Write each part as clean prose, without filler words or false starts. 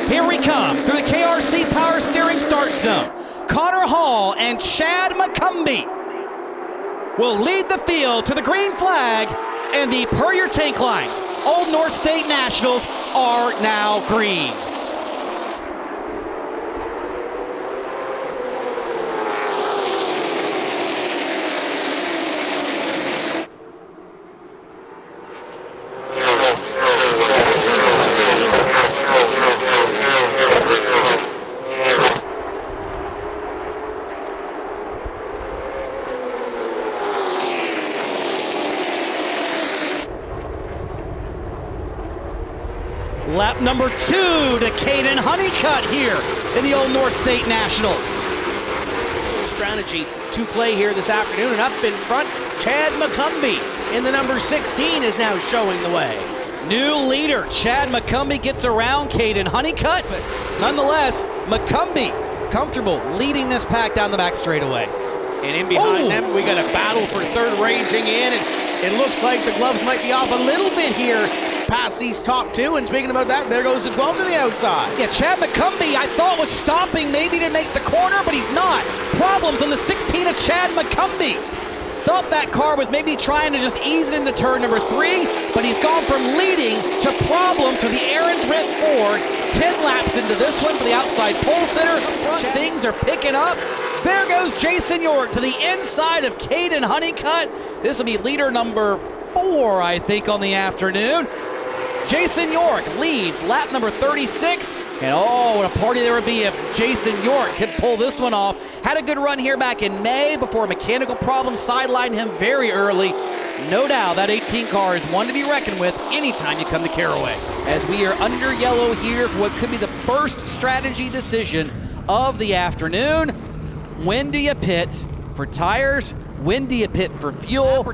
Here we come through the KRC Power Steering start zone. Connor Hall and Chad McCumbee will lead the field to the green flag, and the Puryear tank lines, Old North State Nationals, are now green. Lap number 2 to Caden Honeycutt here in the Old North State Nationals. Strategy to play here this afternoon, and up in front, Chad McCumbee in the number 16 is now showing the way. New leader, Chad McCumbee gets around Caden Honeycutt, but nonetheless, McCumbee comfortable leading this pack down the back straightaway. And in behind them, we got a battle for third raging in, and it looks like the gloves might be off a little bit here past these top two. And speaking about that, there goes the 12 to the outside. Yeah, Chad McCumbee I thought was stopping maybe to make the corner, but he's not. Problems on the 16 of Chad McCumbee. Thought that car was maybe trying to just ease it into turn number 3, but he's gone from leading to problems for the Aaron's Rent Ford. 10 laps into this one for the outside pole sitter. Things are picking up. There goes Jason York to the inside of Caden Honeycutt. This will be leader number 4, I think, on the afternoon. Jason York leads lap number 36. And oh, what a party there would be if Jason York could pull this one off. Had a good run here back in May before a mechanical problem sidelined him very early. No doubt that 18 car is one to be reckoned with anytime you come to Caraway. As we are under yellow here for what could be the first strategy decision of the afternoon. When do you pit for tires? When do you pit for fuel?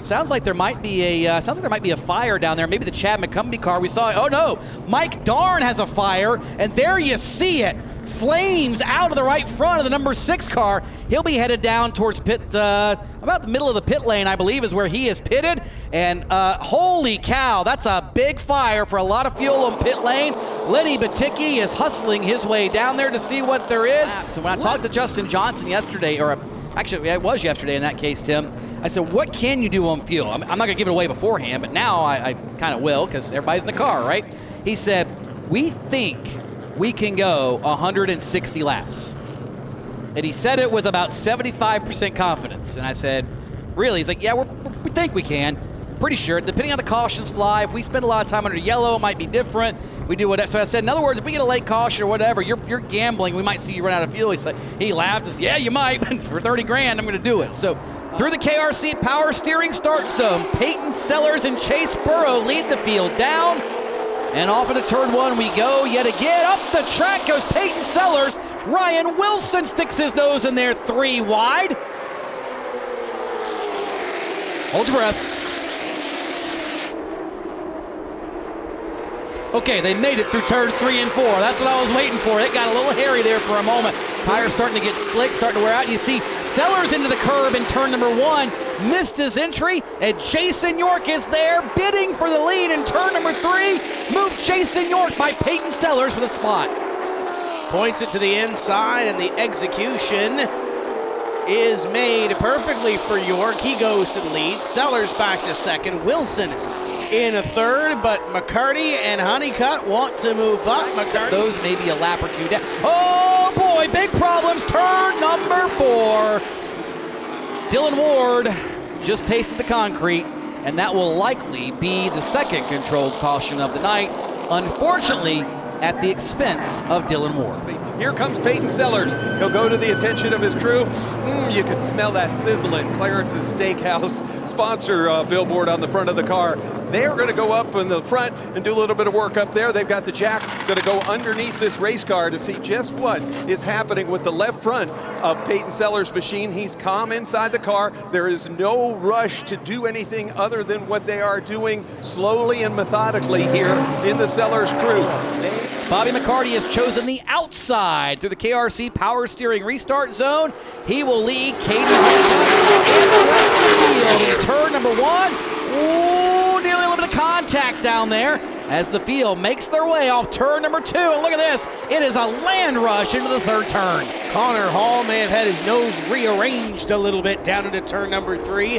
Sounds like there might be a fire down there. Maybe the Chad McCumbee car we saw. Oh no, Mike Darn has a fire, and there you see it. Flames out of the right front of the number 6 car. He'll be headed down towards pit, about the middle of the pit lane, I believe, is where he is pitted. And holy cow, that's a big fire for a lot of fuel on pit lane. Lenny Baticki is hustling his way down there to see what there is. So when I talked to Justin Johnson yesterday, or actually it was yesterday in that case, Tim, I said, what can you do on fuel? I'm not going to give it away beforehand, but now I kind of will because everybody's in the car, right? He said, we think we can go 160 laps. And he said it with about 75% confidence. And I said, really? He's like, yeah, we think we can. Pretty sure. Depending on the cautions fly, if we spend a lot of time under yellow, it might be different. We do whatever. So I said, in other words, if we get a late caution or whatever, you're gambling. We might see you run out of fuel. He laughed. He said, yeah, you might. But for 30 grand, I'm going to do it. So through the KRC Power Steering start zone, Peyton Sellers and Chase Burrow lead the field down. And off into turn 1 we go yet again. Up the track goes Peyton Sellers. Ryan Wilson sticks his nose in there 3 wide. Hold your breath. Okay, they made it through turns 3 and 4. That's what I was waiting for. It got a little hairy there for a moment. Tires starting to get slick, starting to wear out. You see Sellers into the curb in turn number 1. Missed his entry, and Jason York is there bidding for the lead in turn number 3. Moved Jason York by Peyton Sellers for the spot. Points it to the inside, and the execution is made perfectly for York. He goes to the lead. Sellers back to second. Wilson in a third, but McCarty and Honeycutt want to move up. Those may be a lap or 2 down. Oh boy, big problems. Turn number 4. Dylan Ward just tasted the concrete, and that will likely be the second controlled caution of the night. Unfortunately, at the expense of Dylan Ward. Here comes Peyton Sellers. He'll go to the attention of his crew. You can smell that sizzle at Clarence's Steakhouse sponsor billboard on the front of the car. They're going to go up in the front and do a little bit of work up there. They've got the jack going to go underneath this race car to see just what is happening with the left front of Peyton Sellers' machine. He's calm inside the car. There is no rush to do anything other than what they are doing slowly and methodically here in the Sellers crew. Bobby McCarty has chosen the outside through the KRC Power Steering restart zone. He will lead Caden Honeycutt in the rest of the field. Turn number 1. Ooh, nearly a little bit of contact down there. as the field makes their way off turn number 2. And look at this. It is a land rush into the third turn. Connor Hall may have had his nose rearranged a little bit down into turn number 3.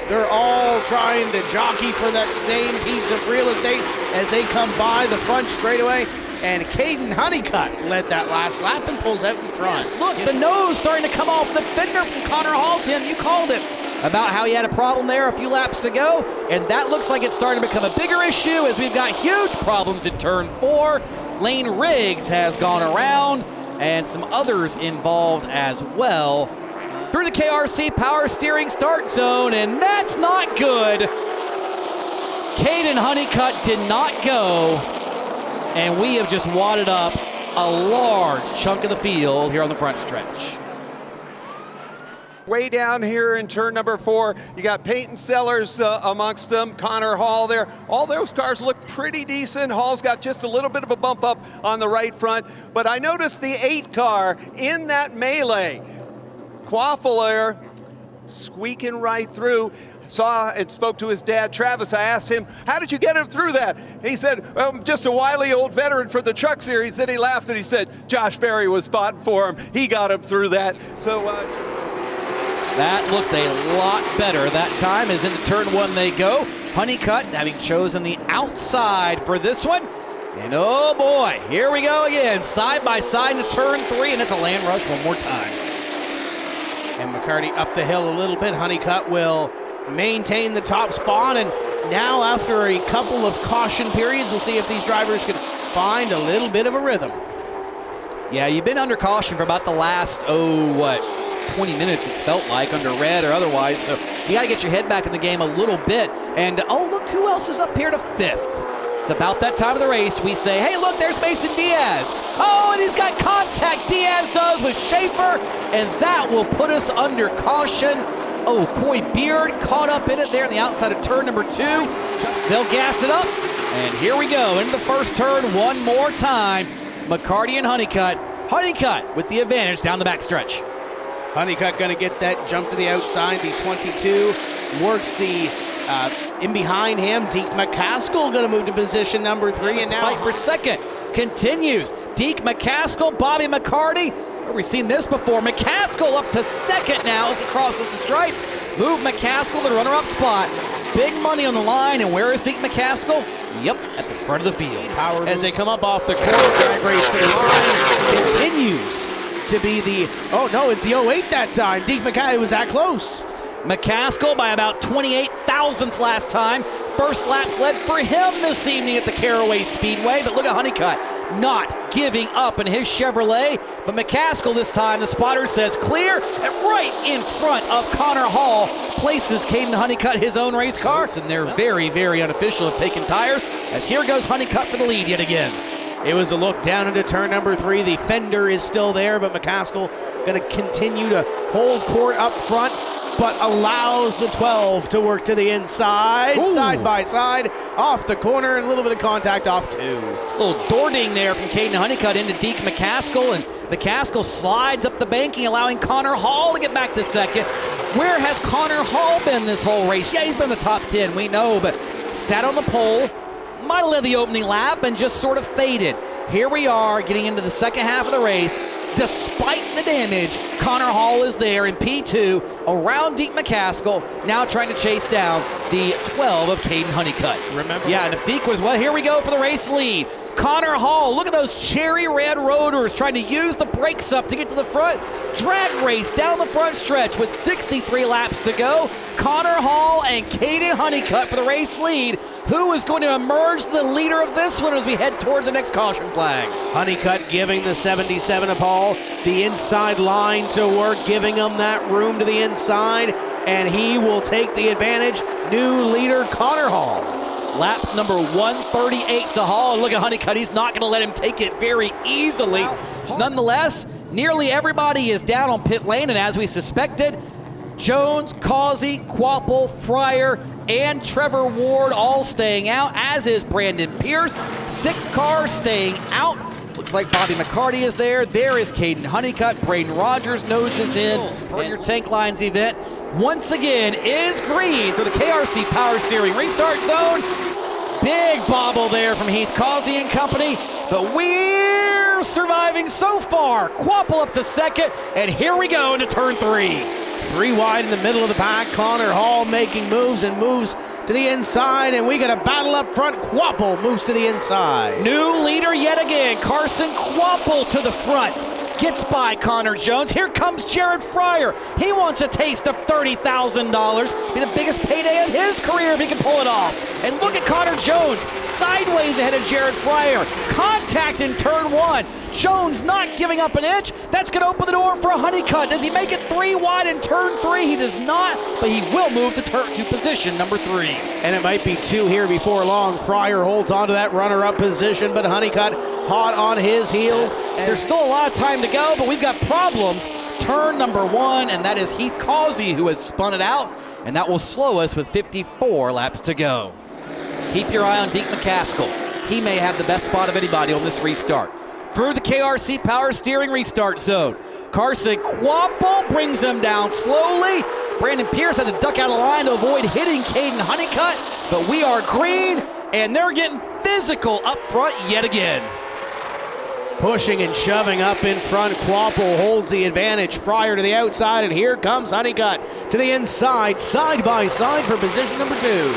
They're all trying to jockey for that same piece of real estate as they come by the front straightaway. And Caden Honeycutt led that last lap and pulls out in front. Yes, look, the nose starting to come off the fender from Connor Hall. Tim, you called it about how he had a problem there a few laps ago, and that looks like it's starting to become a bigger issue as we've got huge problems in turn 4. Lane Riggs has gone around, and some others involved as well. Through the KRC power steering start zone, and that's not good. Caden Honeycutt did not go, and we have just wadded up a large chunk of the field here on the front stretch. Way down here in turn number 4, you got Peyton Sellers amongst them, Connor Hall there. All those cars look pretty decent. Hall's got just a little bit of a bump up on the right front, but I noticed the 8 car in that melee. Quaffle there, squeaking right through. Saw and spoke to his dad, Travis. I asked him, how did you get him through that? He said, I'm just a wily old veteran for the truck series. Then he laughed and he said, Josh Berry was spotting for him. He got him through that. So that looked a lot better that time as into turn 1 they go. Honeycutt having chosen the outside for this one. And oh boy, here we go again. Side by side into turn 3, and it's a land rush one more time. And McCarty up the hill a little bit. Honeycutt will maintain the top spot, and now after a couple of caution periods, we'll see if these drivers can find a little bit of a rhythm. Yeah, you've been under caution for about the last, 20 minutes it's felt like, under red or otherwise, so you got to get your head back in the game a little bit. And oh, look who else is up here to 5th. It's about that time of the race. We say, hey, look, there's Mason Diaz. Oh, and he's got contact. Diaz does with Schaefer, and that will put us under caution. Oh, Coy Beard caught up in it there on the outside of turn number 2. They'll gas it up, and here we go into the first turn one more time. McCarty and Honeycutt. Honeycutt with the advantage down the backstretch. Honeycutt going to get that jump to the outside. The 22 works the in behind him. Deke Mccaskill going to move to position number 3, and now fight for second continues. Deke Mccaskill, Bobby McCarty. Have we seen this before? Mccaskill up to second now as he crosses the stripe. Move Mccaskill to the runner-up spot. Big money on the line, and where is Deke Mccaskill? Yep, at the front of the field. Power as they come up off the corner, drag race to the line continues to be the, oh no, it's the 08 that time. Deke Mccaskill was that close. Mccaskill by about 28 thousandths last time. First laps led for him this evening at the Caraway Speedway, but look at Honeycutt not giving up in his Chevrolet. But Mccaskill this time, the spotter says clear, and right in front of Connor Hall places Caden Honeycutt his own race car, and they're very, very unofficial of taking tires, as here goes Honeycutt for the lead yet again. It was a look down into turn number 3. The fender is still there, but Mccaskill going to continue to hold court up front, but allows the 12 to work to the inside. Ooh. Side by side, off the corner, and a little bit of contact off 2. A little dording there from Caden Honeycutt into Deke Mccaskill, and Mccaskill slides up the banking, allowing Connor Hall to get back to second. Where has Connor Hall been this whole race? Yeah, he's been in the top 10, we know, but sat on the pole, might have led the opening lap, and just sort of faded. Here we are getting into the second half of the race. Despite the damage, Connor Hall is there in P2 around Deke Mccaskill, now trying to chase down the 12 of Caden Honeycutt. Remember? Yeah, and if Deke was, well, here we go for the race lead. Connor Hall, look at those cherry red rotors trying to use the brakes up to get to the front. Drag race down the front stretch with 63 laps to go. Connor Hall and Caden Honeycutt for the race lead. Who is going to emerge the leader of this one as we head towards the next caution flag? Honeycutt giving the 77 of Hall the inside line to work, giving him that room to the inside, and he will take the advantage. New leader, Connor Hall. Lap number 138 to Hall. And look at Honeycutt. He's not going to let him take it very easily. Nonetheless, nearly everybody is down on pit lane, and as we suspected, Jones, Causey, Quaffle, Fryer, and Trevor Ward all staying out, as is Brandon Pierce. 6 cars staying out. Looks like Bobby McCarty is there. There is Caden Honeycutt. Braden Rogers noses in for your tank lines event. Once again is green through the KRC power steering restart zone. Big bobble there from Heath Causey and company, but we're surviving so far. Quaffle up to second, and here we go into turn 3. 3 wide in the middle of the pack. Connor Hall making moves to the inside, and we got a battle up front. Quaffle moves to the inside. New leader yet again. Carson Quaffle to the front. Gets by Connor Jones. Here comes Jared Fryer. He wants a taste of $30,000. Be the biggest payday of his career if he can pull it off. And look at Connor Jones, sideways ahead of Jared Fryer. Contact in turn 1. Jones not giving up an inch. That's going to open the door for a Honeycutt. Does he make it 3 wide in turn 3? He does not, but he will move to position number 3. And it might be 2 here before long. Fryer holds on to that runner-up position, but Honeycutt hot on his heels. And there's still a lot of time to go, but we've got problems. Turn number 1, and that is Heath Causey who has spun it out, and that will slow us with 54 laps to go. Keep your eye on Deke Mccaskill. He may have the best spot of anybody on this restart. Through the KRC Power Steering restart zone. Carson Quaffle brings him down slowly. Brandon Pierce had to duck out of line to avoid hitting Caden Honeycutt, but we are green, and they're getting physical up front yet again. Pushing and shoving up in front. Quaffle holds the advantage. Fryer to the outside, and here comes Honeycutt to the inside, side by side for position number 2.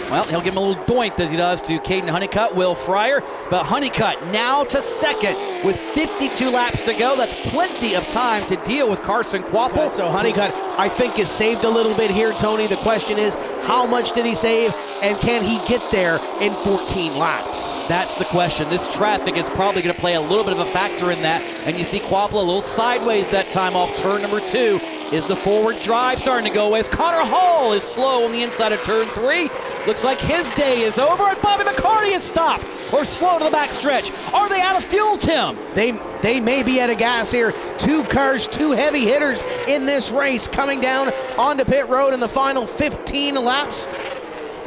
Well, he'll give him a little doink as he does to Caden Honeycutt, Will Fryer. But Honeycutt now to second with 52 laps to go. That's plenty of time to deal with Carson Quaffle. So Honeycutt, I think, is saved a little bit here, Tony. The question is, how much did he save, and can he get there in 14 laps? That's the question. This traffic is probably going to play a little bit of a factor in that. And you see Quaffle a little sideways that time off turn number 2. Is the forward drive starting to go away as Connor Hall is slow on the inside of turn 3. Looks like his day is over, and Bobby McCarty is stopped or slow to the back stretch. Are they out of fuel, Tim? They may be out of gas here. 2 cars, 2 heavy hitters in this race coming down onto pit road in the final 15 laps.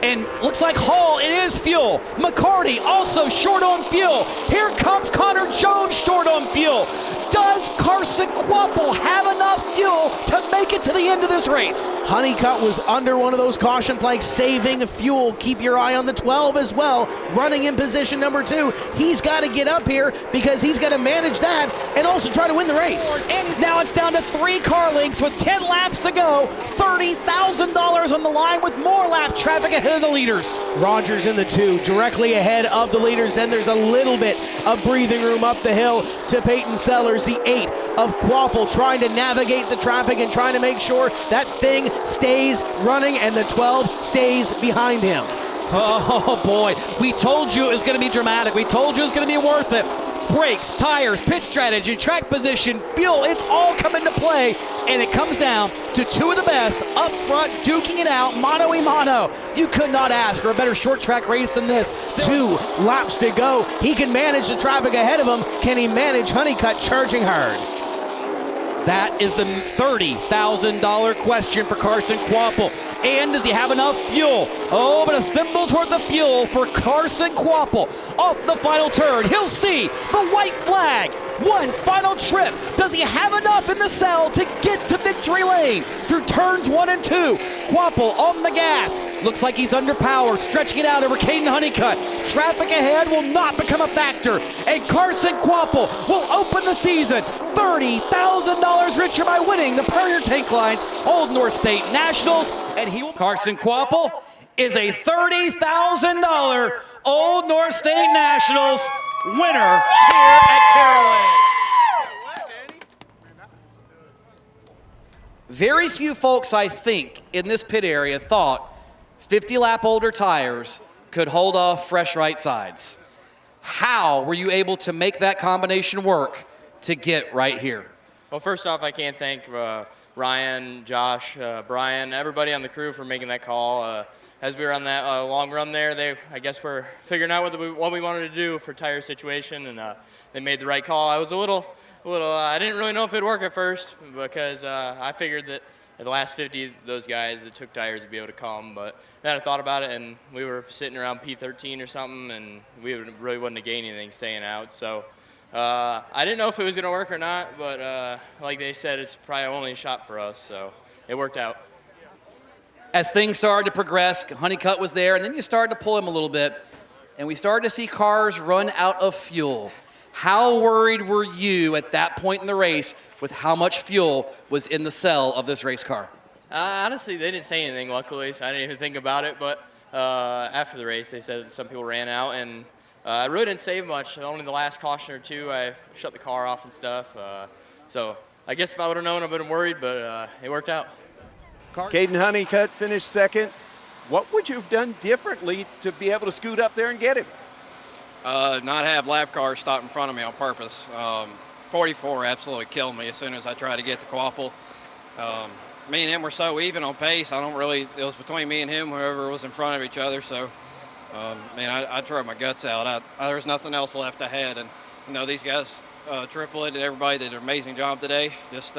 And looks like Hall, it is fuel. McCarty also short on fuel. Here comes Connor Jones short on fuel. Does Carson Quaffle have enough fuel to make it to the end of this race? Honeycutt was under one of those caution flags, saving fuel. Keep your eye on the 12 as well, running in position number 2. He's got to get up here because he's got to manage that and also try to win the race. And now it's down to 3 car lengths with 10 laps to go. $30,000 on the line with more lap traffic ahead of the leaders. Rogers in the 2, directly ahead of the leaders. Then there's a little bit of breathing room up the hill to Peyton Sellers, the 8 of Quaffle, trying to navigate the traffic and trying to make sure that thing stays running, and the 12 stays behind him. Oh boy, we told you it was going to be dramatic. We told you it was going to be worth it. Brakes, tires, pit strategy, track position, fuel, it's all come into play, and it comes down to 2 of the best up front, duking it out, mano-a-mano. You could not ask for a better short track race than this. 2 laps to go. He can manage the traffic ahead of him. Can he manage Honeycutt charging hard? That is the $30,000 question for Carson Quaffle. And does he have enough fuel? Oh, but a thimble's worth of fuel for Carson Quaffle. Off the final turn, he'll see the white flag. One final trip. Does he have enough in the cell to get to victory lane? Through turns 1 and 2, Quaffle on the gas. Looks like he's under power, stretching it out over Caden Honeycutt. Traffic ahead will not become a factor. And Carson Quaffle will open the season $30,000 richer by winning the Puryear Tank Line's Old North State Nationals. And he will. Carson Quaffle is a $30,000 Old North State Nationals winner here at Caraway. Very few folks, I think, in this pit area thought 50-lap older tires could hold off fresh right sides. How were you able to make that combination work to get right here? Well, first off, I can't thank Ryan, Josh, Brian, everybody on the crew for making that call. As we were on that long run there, I guess we're figuring out what we wanted to do for tire situation, and they made the right call. I was a little I didn't really know if it'd work at first because I figured that at the last 50, those guys that took tires would be able to come, but then I thought about it, and we were sitting around P13 or something, and we really wouldn't have gained anything staying out. So I didn't know if it was going to work or not, but like they said, it's probably only a shot for us, so it worked out. As things started to progress, Honeycutt was there, and then you started to pull him a little bit, and we started to see cars run out of fuel. How worried were you at that point in the race with how much fuel was in the cell of this race car? Honestly, they didn't say anything, luckily, so I didn't even think about it. But after the race, they said that some people ran out, and I really didn't save much. Only the last caution or two, I shut the car off and stuff. So I guess if I would have known, I would have been worried, but it worked out. Caden Honeycutt finished second. What would you have done differently to be able to scoot up there and get him? Not have lap cars stop in front of me on purpose. 44 absolutely killed me as soon as I tried to get the Quaffle. Me and him were so even on pace. It was between me and him, whoever was in front of each other. So, I drove my guts out. There was nothing else left ahead. And, these guys, Triplet and everybody did an amazing job today. Just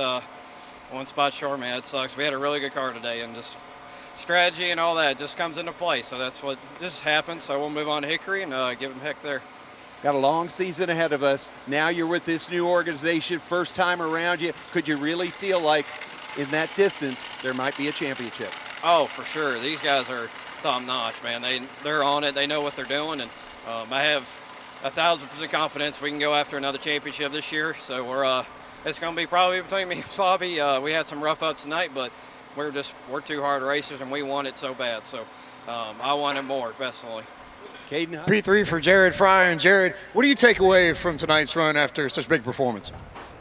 one spot short, man, it sucks. We had a really good car today, and just strategy and all that just comes into play. So that's what just happened. So we'll move on to Hickory and give them heck there. Got a long season ahead of us. Now you're with this new organization, first time around you. Could you really feel like in that distance there might be a championship? Oh, for sure. These guys are top notch, man. They're on it. They know what they're doing, and I have 1,000% confidence we can go after another championship this year. So it's going to be probably between me and Bobby. We had some rough ups tonight, but we're two hard racers, and we want it so bad. So I want it more, personally. Caden. P3 for Jared Fryer. And Jared, what do you take away from tonight's run after such a big performance?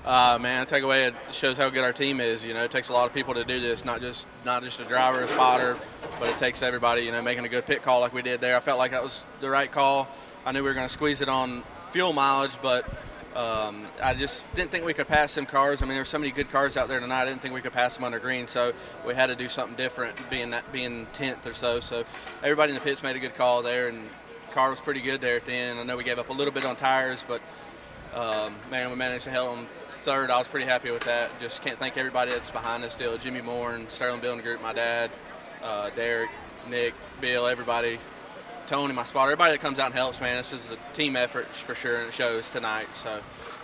Man, take away, it shows how good our team is. It takes a lot of people to do this, not just a driver, a spotter, but it takes everybody, making a good pit call like we did there. I felt like that was the right call. I knew we were going to squeeze it on fuel mileage, but I just didn't think we could pass them cars. There were so many good cars out there tonight. I didn't think we could pass them under green, so we had to do something different, being 10th or so. So everybody in the pits made a good call there, and the car was pretty good there at the end. I know we gave up a little bit on tires, but we managed to hold on third. I was pretty happy with that. Just can't thank everybody that's behind us still. Jimmy Moore and Sterling Building Group, my dad, Derek, Nick, Bill, everybody, Tony, my spotter, everybody that comes out and helps, man. This is a team effort for sure, and it shows tonight. So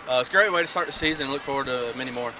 it's a great way to start the season and look forward to many more.